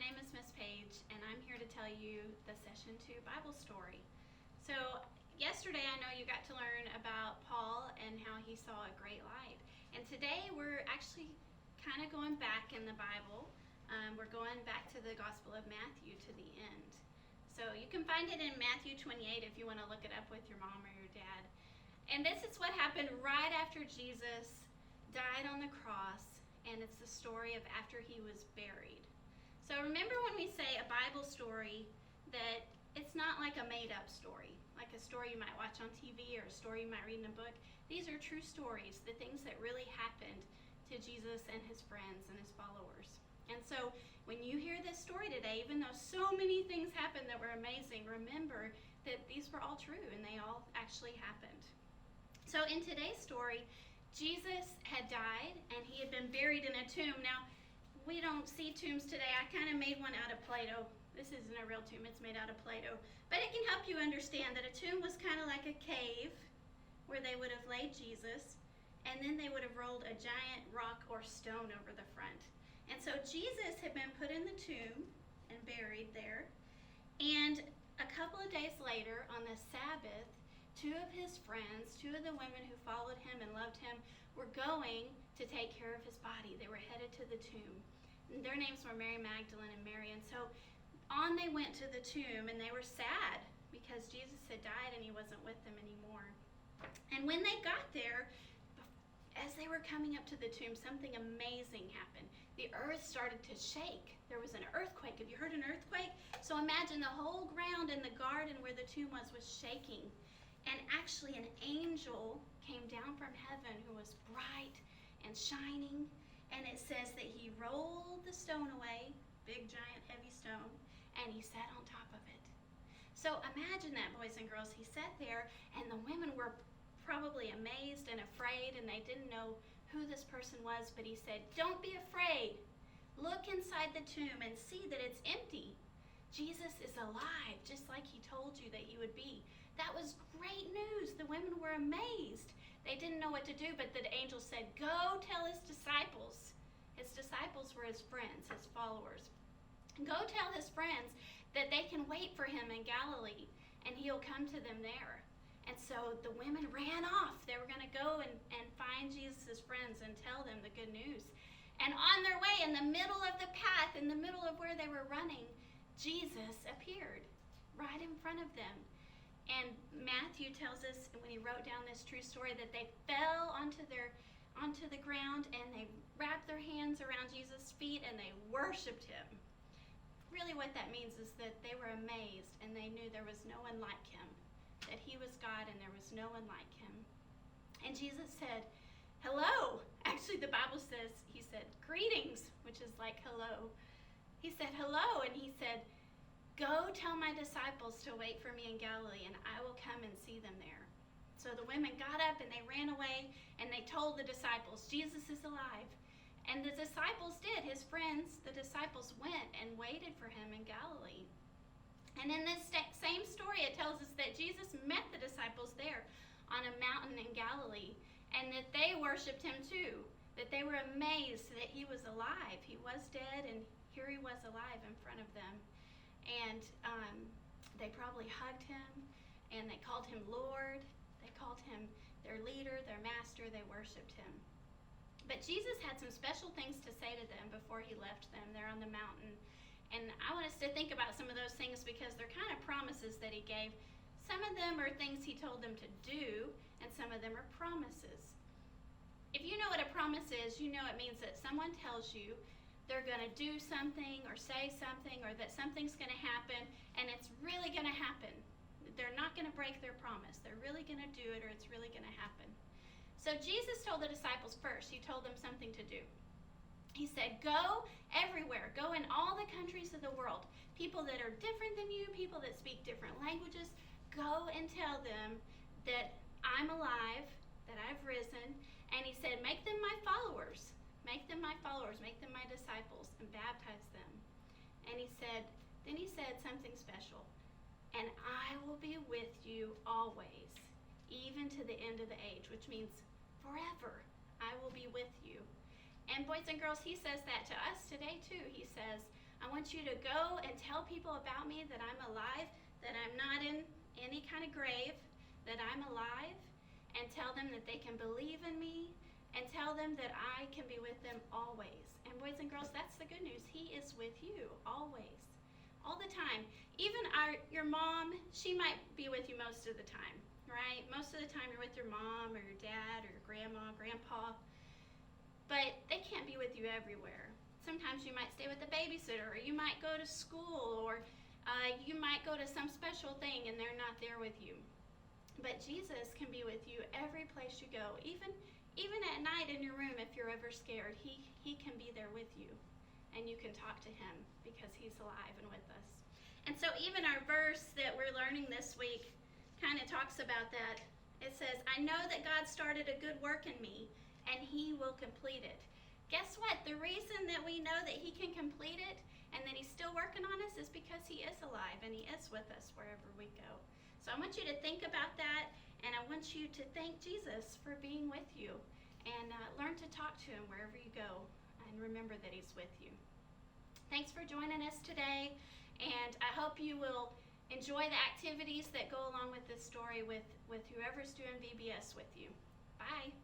name is Miss Page, and I'm here to tell you the Session 2 Bible story. So, yesterday I know you got to learn about Paul and how he saw a great light. And today we're actually kind of going back in the Bible. We're going back to the Gospel of Matthew to the end. So you can find it in Matthew 28 if you want to look it up with your mom or your dad. And this is what happened right after Jesus died on the cross, and it's the story of after he was buried. So remember when we say a Bible story, that it's not like a made-up story, like a story you might watch on TV or a story you might read in a book. These are true stories, the things that really happened to Jesus and his friends and his followers. And so when you hear this story today, even though so many things happened that were amazing, remember that these were all true and they all actually happened. So in today's story, Jesus had died and he had been buried in a tomb. Now, we don't see tombs today. I kind of made one out of Play-Doh. This isn't a real tomb, it's made out of Play-Doh. But it can help you understand that a tomb was kind of like a cave where they would have laid Jesus, and then they would have rolled a giant rock or stone over the front. And so Jesus had been put in the tomb and buried there. And a couple of days later, on the Sabbath, two of his friends, two of the women who followed him and loved him, were going to take care of his body. They were headed to the tomb. And their names were Mary Magdalene and Mary. And so on they went to the tomb, and they were sad because Jesus had died and he wasn't with them anymore. And when they got there, as they were coming up to the tomb, something amazing happened. The earth started to shake. There was an earthquake. Have you heard an earthquake? So imagine the whole ground in the garden where the tomb was shaking. And actually an angel came down from heaven who was bright and shining. And it says that he rolled the stone away, big, giant, heavy stone, and he sat on top of it. So imagine that, boys and girls. He sat there, and the women were probably amazed and afraid, and they didn't know who this person was. But he said, "Don't be afraid. Look inside the tomb and see that it's empty. Jesus is alive, just like he told you that he would be." That was great news. The women were amazed. They didn't know what to do, but the angel said, "Go tell his disciples." His disciples were his friends, his followers. "Go tell his friends that they can wait for him in Galilee, and he'll come to them there." And so the women ran off. They were going to go and find Jesus' friends and tell them the good news. And on their way, in the middle of the path, in the middle of where they were running, Jesus appeared right in front of them. And Matthew tells us, when he wrote down this true story, that they fell onto the ground and they wrapped their hands around Jesus' feet and they worshiped him. Really what that means is that they were amazed and they knew there was no one like him, that he was God and there was no one like him. And Jesus said, "Hello." Actually, the Bible says, he said, "Greetings," which is like hello. He said, "Hello," and he said, "Go tell my disciples to wait for me in Galilee, and I will come and see them there." So the women got up and they ran away and they told the disciples, "Jesus is alive." And the disciples did. His friends, the disciples, went and waited for him in Galilee. And in this same story, it tells us that Jesus met the disciples there on a mountain in Galilee, and that they worshiped him too, that they were amazed that he was alive. He was dead, and here he was alive in front of them. And they probably hugged him, and they called him Lord. They called him their leader, their master. They worshiped him. But Jesus had some special things to say to them before he left them there on the mountain. And I want us to think about some of those things because they're kind of promises that he gave. Some of them are things he told them to do, and some of them are promises. If you know what a promise is, you know it means that someone tells you they're going to do something or say something, or that something's going to happen, and it's really going to happen. They're not going to break their promise. They're really going to do it, or it's really going to happen. So Jesus told the disciples first. He told them something to do. He said, "Go everywhere. Go in all the countries of the world. People that are different than you, people that speak different languages, go and tell them that I'm alive, that I've risen." And he said, "Make them my followers. Make them my followers. Make them my disciples, and baptize them." And then he said something special. "And I will be with you always, even to the end of the age," which means forever. I will be with you. And boys and girls, he says that to us today too. He says, "I'm want you to go and tell people about me, that I'm alive, that I'm not in any kind of grave, that I'm alive, and tell them that they can believe in me, and tell them that I can be with them always. And boys and girls, that's the good news. He is with you always, all the time. Even your mom, she might be with you most of the time, right? Most of the time you're with your mom or your dad or your grandma, grandpa, but they can't be with you everywhere. Sometimes you might stay with a babysitter, or you might go to school, or you might go to some special thing and they're not there with you. But Jesus can be with you every place you go, even at night in your room. If you're ever scared, he can be there with you, and you can talk to him because he's alive and with us. And so even our verse that we're learning this week kind of talks about that. It says, I know that God started a good work in me, and he will complete it. Guess what? The reason that we know that he can complete it and that he's still working on us is because he is alive and he is with us wherever we go. So I want you to think about that, and I want you to thank Jesus for being with you, and learn to talk to him wherever you go, and remember that he's with you. Thanks for joining us today, and I hope you will enjoy the activities that go along with this story with whoever's doing VBS with you. Bye.